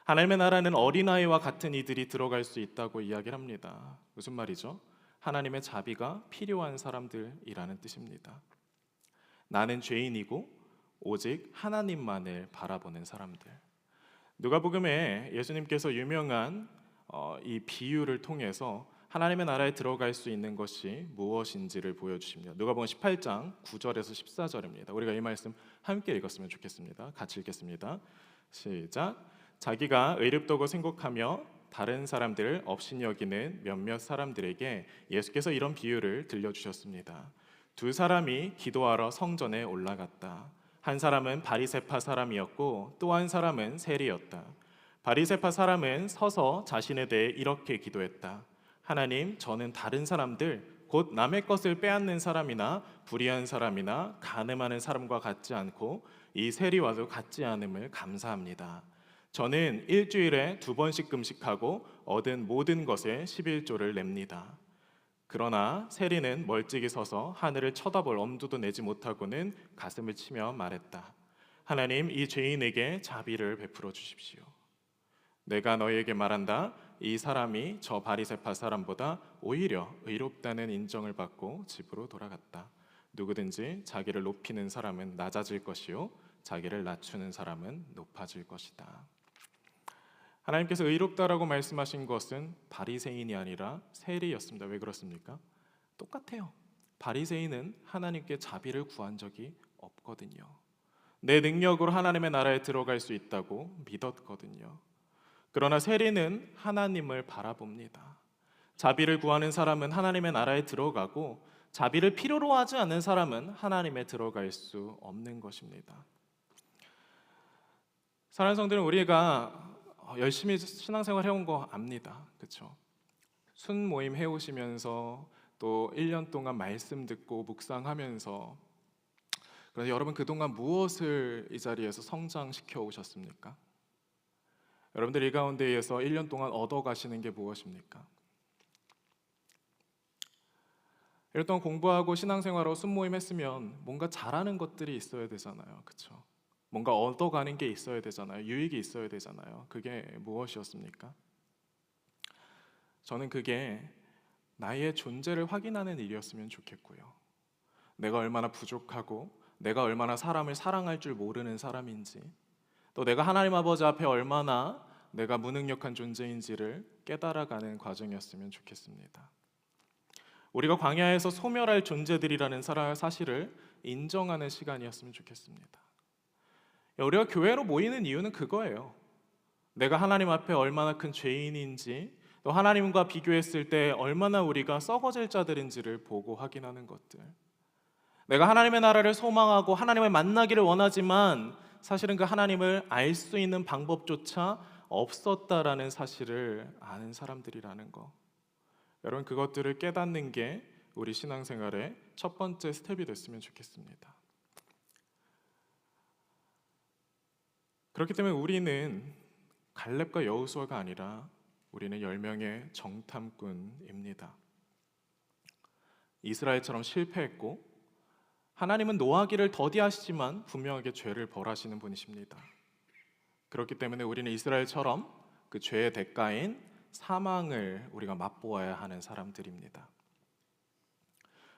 하나님의 나라는 어린아이와 같은 이들이 들어갈 수 있다고 이야기를 합니다. 무슨 말이죠? 하나님의 자비가 필요한 사람들이라는 뜻입니다. 나는 죄인이고 오직 하나님만을 바라보는 사람들. 누가복음에 예수님께서 유명한 이 비유를 통해서 하나님의 나라에 들어갈 수 있는 것이 무엇인지를 보여주십니다. 누가복음 18장 9절에서 14절입니다. 우리가 이 말씀 함께 읽었으면 좋겠습니다. 같이 읽겠습니다. 시작. 자기가 의롭다고 생각하며 다른 사람들을 업신여기는 몇몇 사람들에게 예수께서 이런 비유를 들려주셨습니다. 두 사람이 기도하러 성전에 올라갔다. 한 사람은 바리새파 사람이었고 또 한 사람은 세리였다. 바리새파 사람은 서서 자신에 대해 이렇게 기도했다. 하나님, 저는 다른 사람들, 곧 남의 것을 빼앗는 사람이나 불의한 사람이나 간음하는 사람과 같지 않고 이 세리와도 같지 않음을 감사합니다. 저는 일주일에 2번씩 금식하고 얻은 모든 것에 11조를 냅니다. 그러나 세리는 멀찍이 서서 하늘을 쳐다볼 엄두도 내지 못하고는 가슴을 치며 말했다. 하나님, 이 죄인에게 자비를 베풀어 주십시오. 내가 너희에게 말한다. 이 사람이 저 바리새파 사람보다 오히려 의롭다는 인정을 받고 집으로 돌아갔다. 누구든지 자기를 높이는 사람은 낮아질 것이요 자기를 낮추는 사람은 높아질 것이다. 하나님께서 의롭다라고 말씀하신 것은 바리새인이 아니라 세리였습니다. 왜 그렇습니까? 똑같아요. 바리새인은 하나님께 자비를 구한 적이 없거든요. 내 능력으로 하나님의 나라에 들어갈 수 있다고 믿었거든요. 그러나 세리는 하나님을 바라봅니다. 자비를 구하는 사람은 하나님의 나라에 들어가고 자비를 필요로 하지 않는 사람은 하나님에 들어갈 수 없는 것입니다. 사랑하는 성도는, 우리가 열심히 신앙생활 해온 거 압니다. 그렇죠? 순 모임 해오시면서 또 1년 동안 말씀 듣고 묵상하면서, 그래서 여러분 그동안 무엇을 이 자리에서 성장시켜 오셨습니까? 여러분들 이 가운데에서 1년 동안 얻어가시는 게 무엇입니까? 1년 동안 공부하고 신앙생활하고 순모임 했으면 뭔가 잘하는 것들이 있어야 되잖아요. 그렇죠? 뭔가 얻어가는 게 있어야 되잖아요. 유익이 있어야 되잖아요. 그게 무엇이었습니까? 저는 그게 나의 존재를 확인하는 일이었으면 좋겠고요. 내가 얼마나 부족하고 내가 얼마나 사람을 사랑할 줄 모르는 사람인지, 또 내가 하나님 아버지 앞에 얼마나 내가 무능력한 존재인지를 깨달아가는 과정이었으면 좋겠습니다. 우리가 광야에서 소멸할 존재들이라는 사실을 인정하는 시간이었으면 좋겠습니다. 우리가 교회로 모이는 이유는 그거예요. 내가 하나님 앞에 얼마나 큰 죄인인지, 또 하나님과 비교했을 때 얼마나 우리가 썩어질 자들인지를 보고 확인하는 것들. 내가 하나님의 나라를 소망하고 하나님을 만나기를 원하지만 사실은 그 하나님을 알 수 있는 방법조차 없었다라는 사실을 아는 사람들이라는 거. 여러분, 그것들을 깨닫는 게 우리 신앙생활의 첫 번째 스텝이 됐으면 좋겠습니다. 그렇기 때문에 우리는 갈렙과 여호수아가 아니라 우리는 10명의 정탐꾼입니다. 이스라엘처럼 실패했고, 하나님은 노하기를 더디하시지만 분명하게 죄를 벌하시는 분이십니다. 그렇기 때문에 우리는 이스라엘처럼 그 죄의 대가인 사망을 우리가 맛보아야 하는 사람들입니다.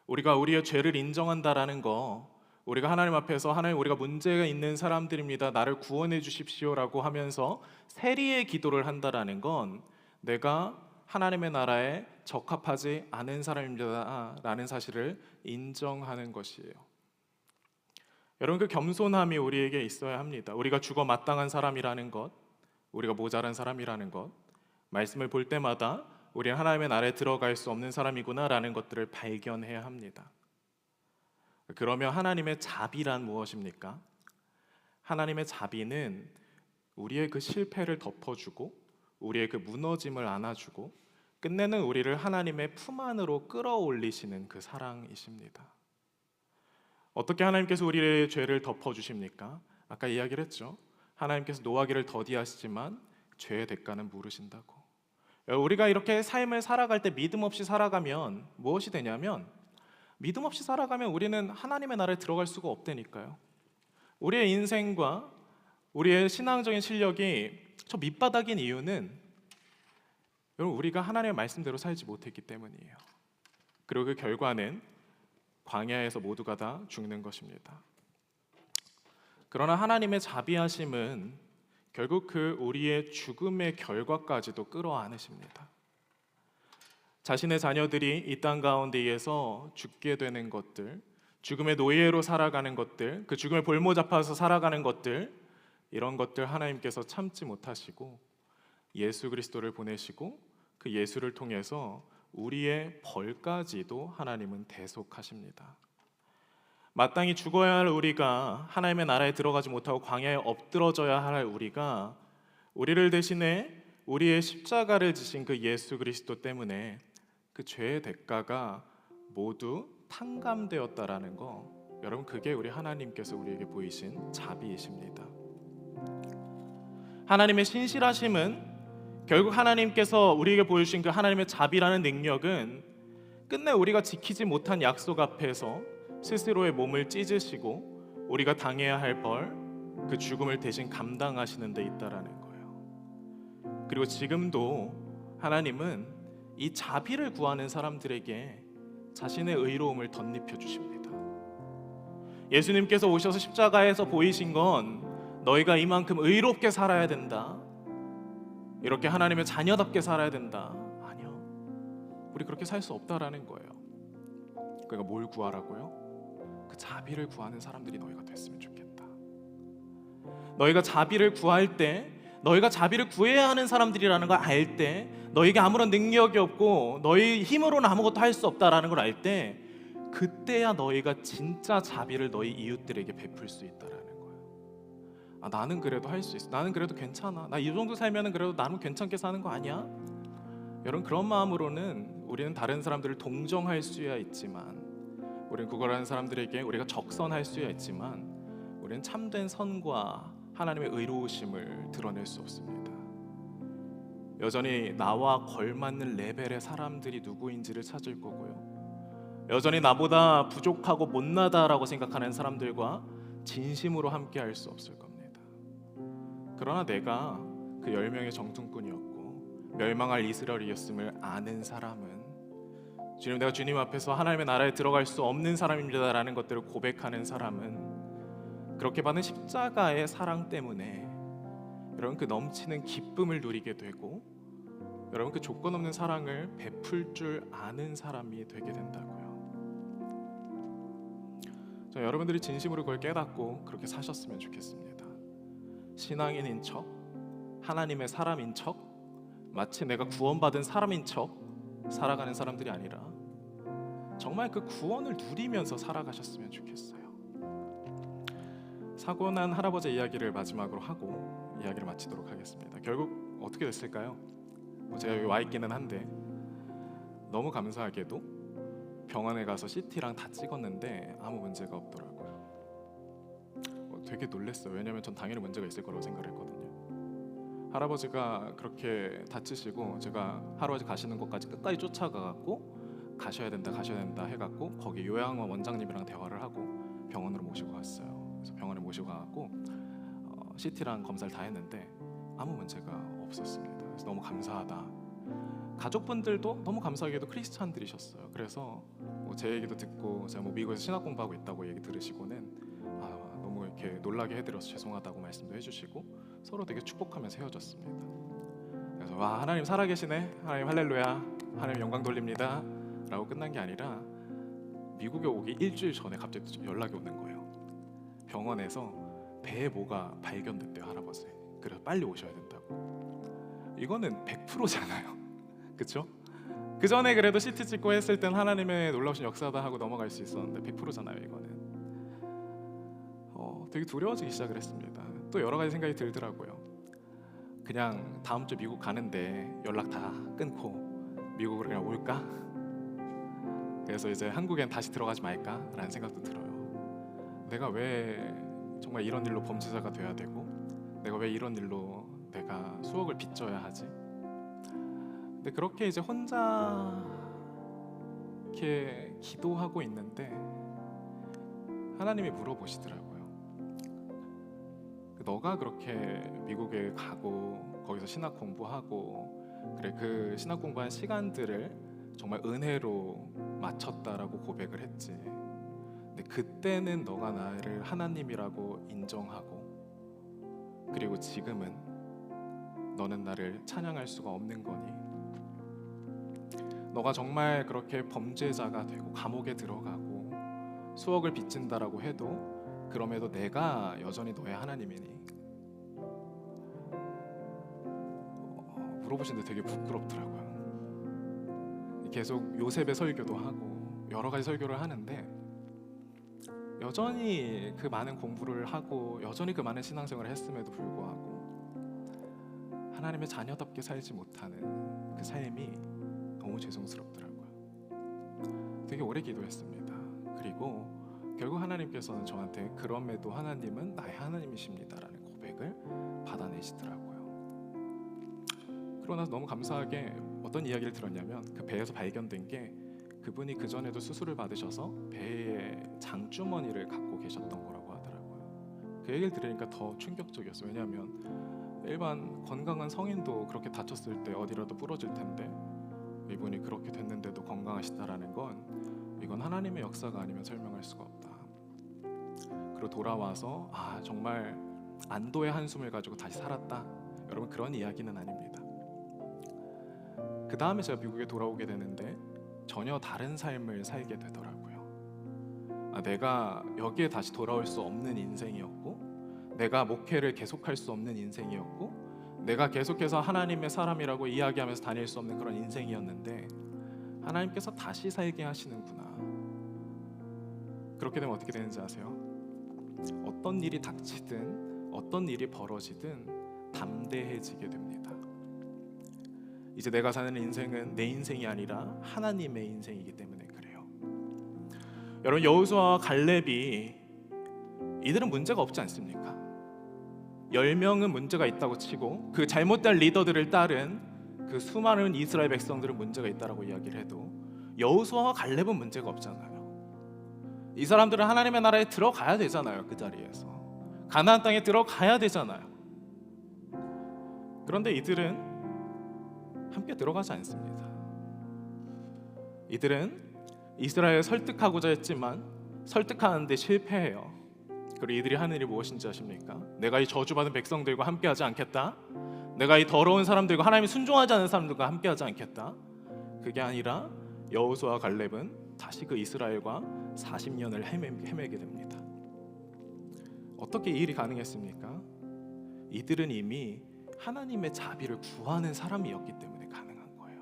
우리가 우리의 죄를 인정한다라는 거, 우리가 하나님 앞에서 하나님 우리가 문제가 있는 사람들입니다, 나를 구원해 주십시오라고 하면서 세리의 기도를 한다라는 건 내가 하나님의 나라에 적합하지 않은 사람입니다라는 사실을 인정하는 것이에요. 여러분, 그 겸손함이 우리에게 있어야 합니다. 우리가 죽어 마땅한 사람이라는 것, 우리가 모자란 사람이라는 것, 말씀을 볼 때마다 우리는 하나님의 나라에 들어갈 수 없는 사람이구나라는 것들을 발견해야 합니다. 그러면 하나님의 자비란 무엇입니까? 하나님의 자비는 우리의 그 실패를 덮어주고 우리의 그 무너짐을 안아주고 끝내는 우리를 하나님의 품 안으로 끌어올리시는 그 사랑이십니다. 어떻게 하나님께서 우리의 죄를 덮어주십니까? 아까 이야기를 했죠. 하나님께서 노하기를 더디하시지만 죄의 대가는 물으신다고. 우리가 이렇게 삶을 살아갈 때 믿음 없이 살아가면 무엇이 되냐면, 믿음 없이 살아가면 우리는 하나님의 나라에 들어갈 수가 없다니까요. 우리의 인생과 우리의 신앙적인 실력이 저 밑바닥인 이유는 여러분, 우리가 하나님의 말씀대로 살지 못했기 때문이에요. 그리고 그 결과는 광야에서 모두가 다 죽는 것입니다. 그러나 하나님의 자비하심은 결국 그 우리의 죽음의 결과까지도 끌어안으십니다. 자신의 자녀들이 이 땅 가운데에서 죽게 되는 것들, 죽음의 노예로 살아가는 것들, 그 죽음의 볼모 잡아서 살아가는 것들, 이런 것들 하나님께서 참지 못하시고 예수 그리스도를 보내시고 그 예수를 통해서 우리의 벌까지도 하나님은 대속하십니다. 마땅히 죽어야 할 우리가 하나님의 나라에 들어가지 못하고 광야에 엎드러져야 할 우리가 우리를 대신해 우리의 십자가를 지신 그 예수 그리스도 때문에 그 죄의 대가가 모두 탕감되었다라는 거, 여러분, 그게 우리 하나님께서 우리에게 보이신 자비이십니다. 하나님의 신실하심은 결국 하나님께서 우리에게 보여주신 그 하나님의 자비라는 능력은 끝내 우리가 지키지 못한 약속 앞에서 스스로의 몸을 찢으시고 우리가 당해야 할 벌, 그 죽음을 대신 감당하시는 데 있다라는 거예요. 그리고 지금도 하나님은 이 자비를 구하는 사람들에게 자신의 의로움을 덧입혀 주십니다. 예수님께서 오셔서 십자가에서 보이신 건 너희가 이만큼 의롭게 살아야 된다, 이렇게 하나님의 자녀답게 살아야 된다. 아니요, 우리 그렇게 살 수 없다라는 거예요. 그러니까 뭘 구하라고요? 그 자비를 구하는 사람들이 너희가 됐으면 좋겠다. 너희가 자비를 구할 때, 너희가 자비를 구해야 하는 사람들이라는 걸 알 때, 너희에게 아무런 능력이 없고 너희 힘으로는 아무것도 할 수 없다라는 걸 알 때, 그때야 너희가 진짜 자비를 너희 이웃들에게 베풀 수 있다라는 거예요. 아, 나는 그래도 할 수 있어, 나는 그래도 괜찮아, 나 이 정도 살면은 그래도 나는 괜찮게 사는 거 아니야? 여러분, 그런 마음으로는 우리는 다른 사람들을 동정할 수야 있지만, 우리는 구걸하는 사람들에게 우리가 적선할 수야 있지만, 우리는 참된 선과 하나님의 의로우심을 드러낼 수 없습니다. 여전히 나와 걸맞는 레벨의 사람들이 누구인지를 찾을 거고요, 여전히 나보다 부족하고 못나다라고 생각하는 사람들과 진심으로 함께 할 수 없을 겁니다. 그러나 내가 그 10명의 정통꾼이었고 멸망할 이스라엘이었음을 아는 사람은, 주님, 내가 주님 앞에서 하나님의 나라에 들어갈 수 없는 사람입니다라는 것들을 고백하는 사람은 그렇게 받은 십자가의 사랑 때문에 여러분 그 넘치는 기쁨을 누리게 되고, 여러분 그 조건 없는 사랑을 베풀 줄 아는 사람이 되게 된다고요. 여러분들이 진심으로 그걸 깨닫고 그렇게 사셨으면 좋겠습니다. 신앙인인 척, 하나님의 사람인 척, 마치 내가 구원받은 사람인 척 살아가는 사람들이 아니라 정말 그 구원을 누리면서 살아가셨으면 좋겠어요. 사고난 할아버지 이야기를 마지막으로 하고 이야기를 마치도록 하겠습니다. 결국 어떻게 됐을까요? 제가 여기 와 있기는 한데 너무 감사하게도 병원에 가서 CT랑 다 찍었는데 아무 문제가 없더라고요. 되게 놀랐어요. 왜냐면 전 당연히 문제가 있을 거라고 생각을 했거든요. 할아버지가 그렇게 다치시고 제가 할아버지 가시는 곳까지 끝까지 쫓아가갖고 가셔야 된다 해갖고 거기 요양원 원장님이랑 대화를 하고 병원으로 모시고 갔어요. 그래서 병원에 모시고 가고 CT랑 검사를 다 했는데 아무 문제가 없었습니다. 그래서 너무 감사하다. 가족분들도 너무 감사하게도 크리스찬들이셨어요. 그래서 제 얘기도 듣고 제가 미국에서 신학 공부하고 있다고 얘기 들으시고는 너무 이렇게 놀라게 해드려서 죄송하다고 말씀도 해주시고 서로 되게 축복하면서 헤어졌습니다. 그래서 와, 하나님 살아계시네, 하나님 할렐루야, 하나님 영광 돌립니다 라고 끝난 게 아니라 미국에 오기 일주일 전에 갑자기 연락이 오는 거예요. 병원에서 배에 뭐가 발견됐대요, 할아버지. 그래서 빨리 오셔야 된다고. 이거는 100%잖아요. 그쵸? 그 전에 그래도 CT 찍고 했을 땐 하나님의 놀라우신 역사다 하고 넘어갈 수 있었는데 100%잖아요. 이거는 되게 두려워지기 시작을 했습니다. 또 여러 가지 생각이 들더라고요. 그냥 다음 주 미국 가는데 연락 다 끊고 미국으로 그냥 올까? 그래서 이제 한국엔 다시 들어가지 말까라는 생각도 들어요. 내가 왜 정말 이런 일로 범죄자가 돼야 되고, 내가 왜 이런 일로 내가 수억을 빚져야 하지? 근데 그렇게 이제 혼자 이렇게 기도하고 있는데 하나님이 물어보시더라고요. 너가 그렇게 미국에 가고 거기서 신학 공부하고 그래, 그 신학 공부한 시간들을 정말 은혜로 마쳤다라고 고백을 했지. 근데 그때는 너가 나를 하나님이라고 인정하고, 그리고 지금은 너는 나를 찬양할 수가 없는 거니? 너가 정말 그렇게 범죄자가 되고 감옥에 들어가고 수억을 빚진다라고 해도 그럼에도 내가 여전히 너의 하나님이니? 물어보시는데 되게 부끄럽더라고요. 계속 요셉의 설교도 하고 여러 가지 설교를 하는데 여전히 그 많은 공부를 하고 여전히 그 많은 신앙생활을 했음에도 불구하고 하나님의 자녀답게 살지 못하는 그 삶이 너무 죄송스럽더라고요. 되게 오래 기도했습니다. 그리고 결국 하나님께서는 저한테 그럼에도 하나님은 나의 하나님이십니다라는 고백을 받아내시더라고요. 그러고 나서 너무 감사하게 어떤 이야기를 들었냐면, 그 배에서 발견된 게 그분이 그전에도 수술을 받으셔서 배에 장주머니를 갖고 계셨던 거라고 하더라고요. 그 얘기를 들으니까 더 충격적이었어요. 왜냐하면 일반 건강한 성인도 그렇게 다쳤을 때 어디라도 부러질 텐데 이분이 그렇게 됐는데도 건강하시다라는 건 이건 하나님의 역사가 아니면 설명할 수가 없다. 그리고 돌아와서 정말 안도의 한숨을 가지고 다시 살았다. 여러분, 그런 이야기는 아닙니다. 그 다음에 제가 미국에 돌아오게 되는데 전혀 다른 삶을 살게 되더라고요. 내가 여기에 다시 돌아올 수 없는 인생이었고, 내가 목회를 계속할 수 없는 인생이었고, 내가 계속해서 하나님의 사람이라고 이야기하면서 다닐 수 없는 그런 인생이었는데 하나님께서 다시 살게 하시는구나. 그렇게 되면 어떻게 되는지 아세요? 어떤 일이 닥치든 어떤 일이 벌어지든 담대해지게 됩니다. 이제 내가 사는 인생은 내 인생이 아니라 하나님의 인생이기 때문에 그래요. 여러분, 여호수아와 갈렙이 이들은 문제가 없지 않습니까? 10명은 문제가 있다고 치고 그 잘못된 리더들을 따른 그 수많은 이스라엘 백성들은 문제가 있다라고 이야기를 해도 여호수아와 갈렙은 문제가 없잖아요. 이 사람들은 하나님의 나라에 들어가야 되잖아요. 그 자리에서 가나안 땅에 들어가야 되잖아요. 그런데 이들은 함께 들어가지 않습니다. 이들은 이스라엘을 설득하고자 했지만 설득하는데 실패해요. 그리고 이들이 하는 일이 무엇인지 아십니까? 내가 이 저주받은 백성들과 함께하지 않겠다. 내가 이 더러운 사람들과 하나님이 순종하지 않는 사람들과 함께하지 않겠다. 그게 아니라 여호수아와 갈렙은 다시 그 이스라엘과 40년을 헤매게 됩니다. 어떻게 이 일이 가능했습니까? 이들은 이미 하나님의 자비를 구하는 사람이었기 때문에 가능한 거예요.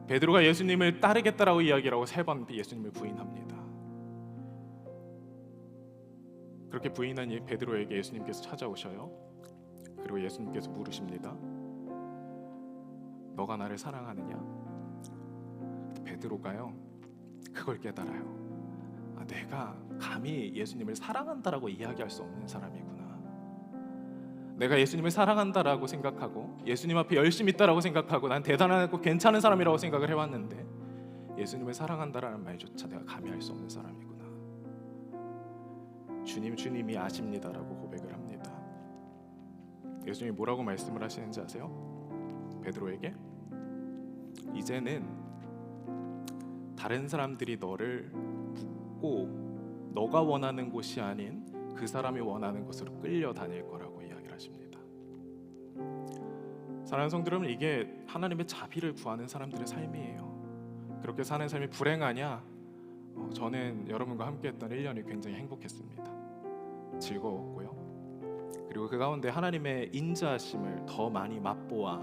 베드로가 예수님을 따르겠다라고 이야기하고 3번 예수님을 부인합니다. 그렇게 부인한 베드로에게 예수님께서 찾아오셔요. 그리고 예수님께서 물으십니다. 너가 나를 사랑하느냐? 베드로가요, 그걸 깨달아요. 내가 감히 예수님을 사랑한다라고 이야기할 수 없는 사람이구나. 내가 예수님을 사랑한다라고 생각하고 예수님 앞에 열심히 있다라고 생각하고 난 대단하고 괜찮은 사람이라고 생각을 해왔는데 예수님을 사랑한다라는 말조차 내가 감히 할 수 없는 사람이구나. 주님이 아십니다라고 고백을 합니다. 예수님이 뭐라고 말씀을 하시는지 아세요? 베드로에게 이제는 다른 사람들이 너를 붙고 너가 원하는 곳이 아닌 그 사람이 원하는 곳으로 끌려다닐 거라고 이야기를 하십니다. 사랑하는 성도 여러분, 이게 하나님의 자비를 구하는 사람들의 삶이에요. 그렇게 사는 삶이 불행하냐? 저는 여러분과 함께했던 1년이 굉장히 행복했습니다. 즐거웠고요. 그리고 그 가운데 하나님의 인자하심을 더 많이 맛보아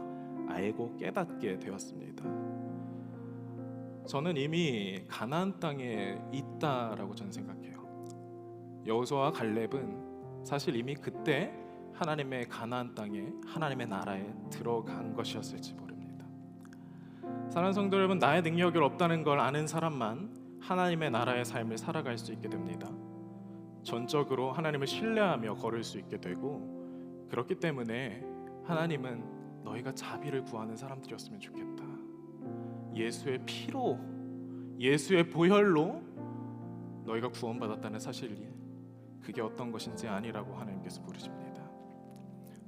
알고 깨닫게 되었습니다. 저는 이미 가나안 땅에 있다라고 저는 생각해요. 여호수아와 갈렙은 사실 이미 그때 하나님의 가나안 땅에 하나님의 나라에 들어간 것이었을지 모릅니다. 사랑하는 성도 여러분, 나의 능력이 없다는 걸 아는 사람만 하나님의 나라의 삶을 살아갈 수 있게 됩니다. 전적으로 하나님을 신뢰하며 걸을 수 있게 되고, 그렇기 때문에 하나님은 너희가 자비를 구하는 사람들이었으면 좋겠다. 예수의 피로, 예수의 보혈로 너희가 구원받았다는 사실이 그게 어떤 것인지 아니라고 하나님께서 부르십니다.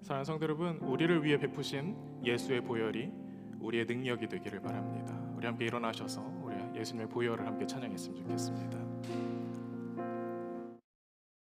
사랑하는 성도 여러분, 우리를 위해 베푸신 예수의 보혈이 우리의 능력이 되기를 바랍니다. 우리 함께 일어나셔서 우리 예수님의 보혈을 함께 찬양했으면 좋겠습니다.